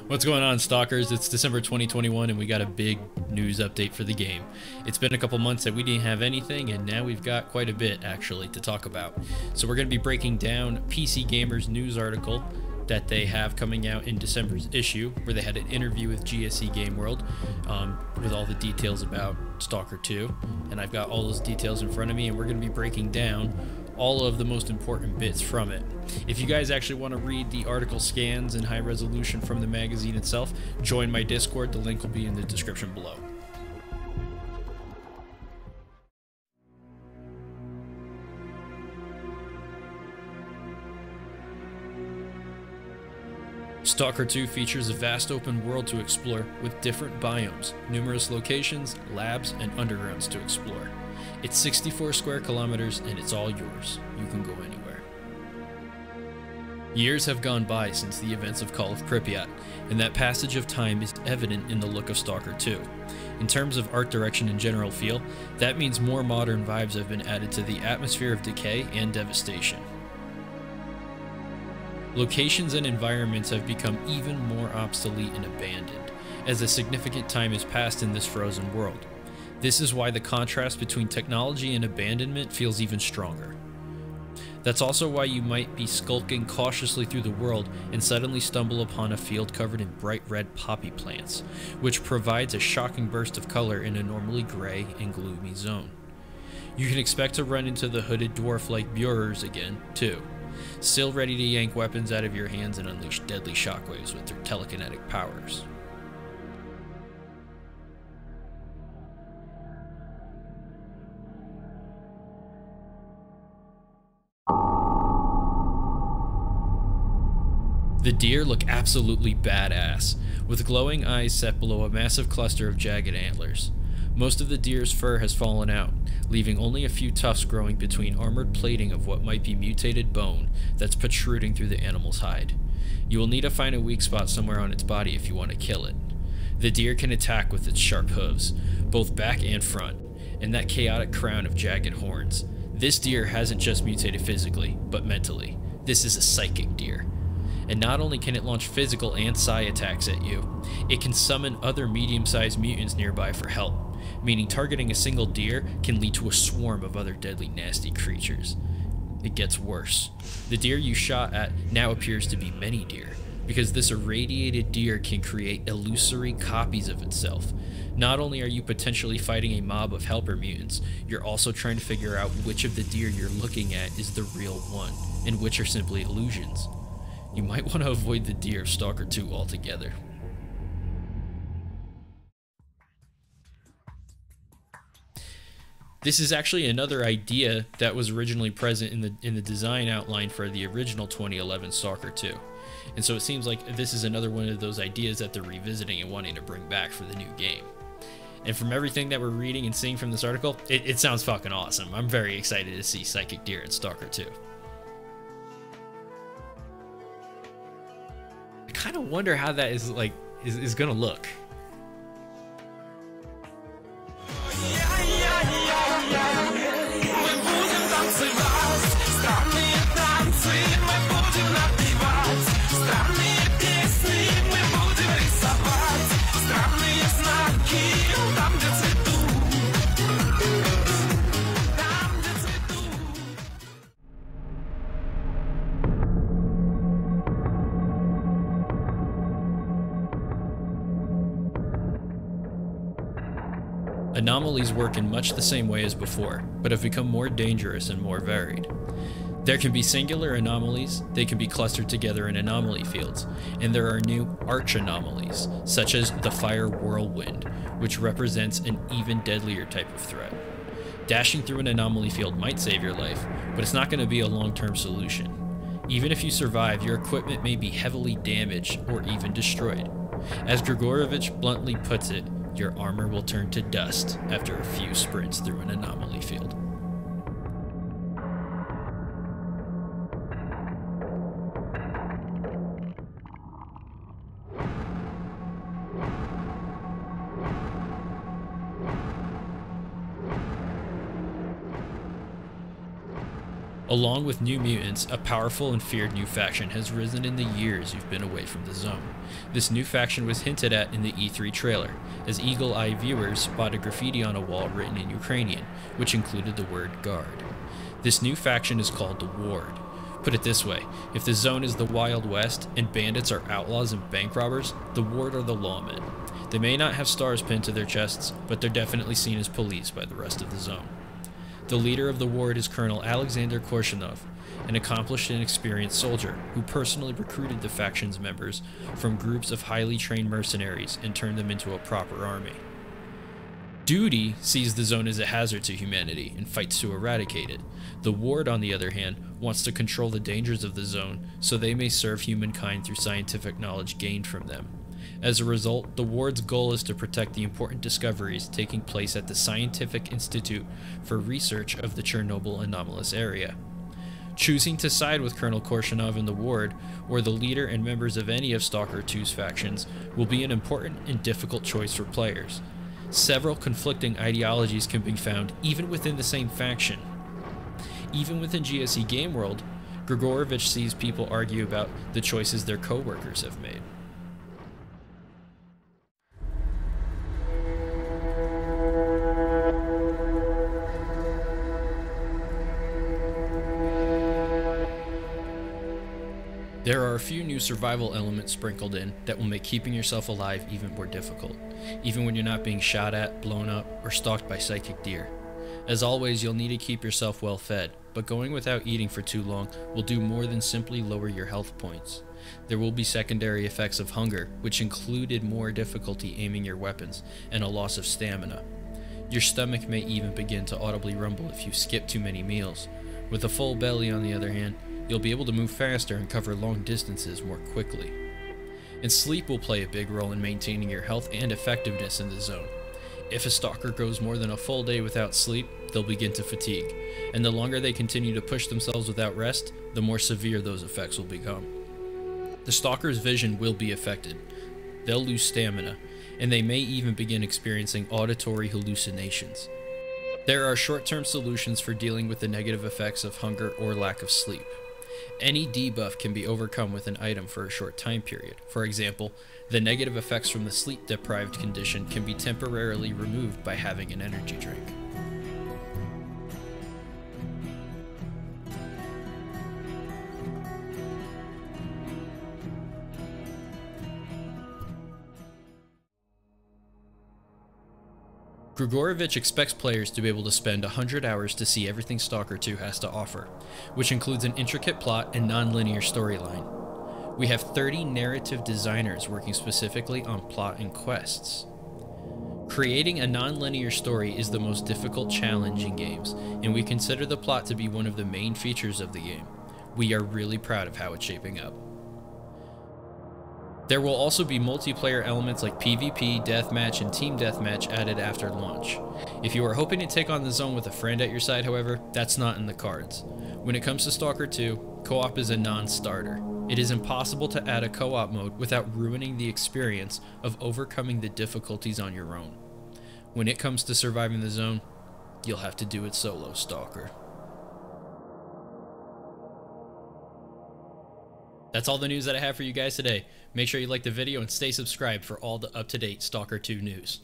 What's going on, Stalkers? It's December 2021 and we got a big news update for the game. It's been a couple months that we didn't have anything, and now we've got quite a bit actually to talk about. So we're going to be breaking down PC Gamer's news article that they have coming out in December's issue, where they had an interview with GSC Game World with all the details about Stalker 2. And I've got all those details in front of me, and we're going to be breaking down all of the most important bits from it. If you guys actually want to read the article scans in high resolution from the magazine itself, join my Discord. The link will be in the description below. Stalker 2 features a vast open world to explore with different biomes, numerous locations, labs, and undergrounds to explore. It's 64 square kilometers and it's all yours. You can go anywhere. Years have gone by since the events of Call of Pripyat, and that passage of time is evident in the look of Stalker 2. In terms of art direction and general feel, that means more modern vibes have been added to the atmosphere of decay and devastation. Locations and environments have become even more obsolete and abandoned, as a significant time has passed in this frozen world. This is why the contrast between technology and abandonment feels even stronger. That's also why you might be skulking cautiously through the world and suddenly stumble upon a field covered in bright red poppy plants, which provides a shocking burst of color in a normally gray and gloomy zone. You can expect to run into the hooded dwarf-like Burers again, too, still ready to yank weapons out of your hands and unleash deadly shockwaves with their telekinetic powers. The deer look absolutely badass, with glowing eyes set below a massive cluster of jagged antlers. Most of the deer's fur has fallen out, leaving only a few tufts growing between armored plating of what might be mutated bone that's protruding through the animal's hide. You will need to find a weak spot somewhere on its body if you want to kill it. The deer can attack with its sharp hooves, both back and front, and that chaotic crown of jagged horns. This deer hasn't just mutated physically, but mentally. This is a psychic deer. And not only can it launch physical and psi attacks at you, it can summon other medium-sized mutants nearby for help, meaning targeting a single deer can lead to a swarm of other deadly nasty creatures. It gets worse. The deer you shot at now appears to be many deer, because this irradiated deer can create illusory copies of itself. Not only are you potentially fighting a mob of helper mutants, you're also trying to figure out which of the deer you're looking at is the real one, and which are simply illusions. You might want to avoid the deer of Stalker 2 altogether. This is actually another idea that was originally present in the design outline for the original 2011 Stalker 2. And so it seems like this is another one of those ideas that they're revisiting and wanting to bring back for the new game. And from everything that we're reading and seeing from this article, it sounds fucking awesome. I'm very excited to see Psychic Deer in Stalker 2. I kind of wonder how that is gonna look. Anomalies work in much the same way as before, but have become more dangerous and more varied. There can be singular anomalies, they can be clustered together in anomaly fields, and there are new arch anomalies, such as the Fire Whirlwind, which represents an even deadlier type of threat. Dashing through an anomaly field might save your life, but it's not going to be a long-term solution. Even if you survive, your equipment may be heavily damaged or even destroyed. As Grigorovich bluntly puts it, your armor will turn to dust after a few sprints through an anomaly field. Along with New Mutants, a powerful and feared new faction has risen in the years you've been away from the zone. This new faction was hinted at in the E3 trailer, as eagle-eye viewers spotted graffiti on a wall written in Ukrainian, which included the word guard. This new faction is called the Ward. Put it this way, if the zone is the Wild West and bandits are outlaws and bank robbers, the Ward are the lawmen. They may not have stars pinned to their chests, but they're definitely seen as police by the rest of the zone. The leader of the Ward is Colonel Alexander Korshinov, an accomplished and experienced soldier who personally recruited the faction's members from groups of highly trained mercenaries and turned them into a proper army. Duty sees the zone as a hazard to humanity and fights to eradicate it. The Ward, on the other hand, wants to control the dangers of the zone so they may serve humankind through scientific knowledge gained from them. As a result, the Ward's goal is to protect the important discoveries taking place at the Scientific Institute for Research of the Chernobyl anomalous area. Choosing to side with Colonel Korshinov and the Ward, or the leader and members of any of Stalker 2's factions, will be an important and difficult choice for players. Several conflicting ideologies can be found even within the same faction. Even within GSE Game World, Grigorovich sees people argue about the choices their co-workers have made. There are a few new survival elements sprinkled in that will make keeping yourself alive even more difficult, even when you're not being shot at, blown up, or stalked by psychic deer. As always, you'll need to keep yourself well fed, but going without eating for too long will do more than simply lower your health points. There will be secondary effects of hunger, which included more difficulty aiming your weapons, and a loss of stamina. Your stomach may even begin to audibly rumble if you skip too many meals. With a full belly, on the other hand, you'll be able to move faster and cover long distances more quickly. And sleep will play a big role in maintaining your health and effectiveness in the zone. If a stalker goes more than a full day without sleep, they'll begin to fatigue, and the longer they continue to push themselves without rest, the more severe those effects will become. The stalker's vision will be affected. They'll lose stamina, and they may even begin experiencing auditory hallucinations. There are short-term solutions for dealing with the negative effects of hunger or lack of sleep. Any debuff can be overcome with an item for a short time period. For example, the negative effects from the sleep-deprived condition can be temporarily removed by having an energy drink. Grigorovich expects players to be able to spend 100 hours to see everything Stalker 2 has to offer, which includes an intricate plot and non-linear storyline. We have 30 narrative designers working specifically on plot and quests. Creating a non-linear story is the most difficult challenge in games, and we consider the plot to be one of the main features of the game. We are really proud of how it's shaping up. There will also be multiplayer elements like PvP, Deathmatch, and Team Deathmatch added after launch. If you are hoping to take on the zone with a friend at your side, however, that's not in the cards. When it comes to Stalker 2, co-op is a non-starter. It is impossible to add a co-op mode without ruining the experience of overcoming the difficulties on your own. When it comes to surviving the zone, you'll have to do it solo, Stalker. That's all the news that I have for you guys today. Make sure you like the video and stay subscribed for all the up-to-date Stalker 2 news.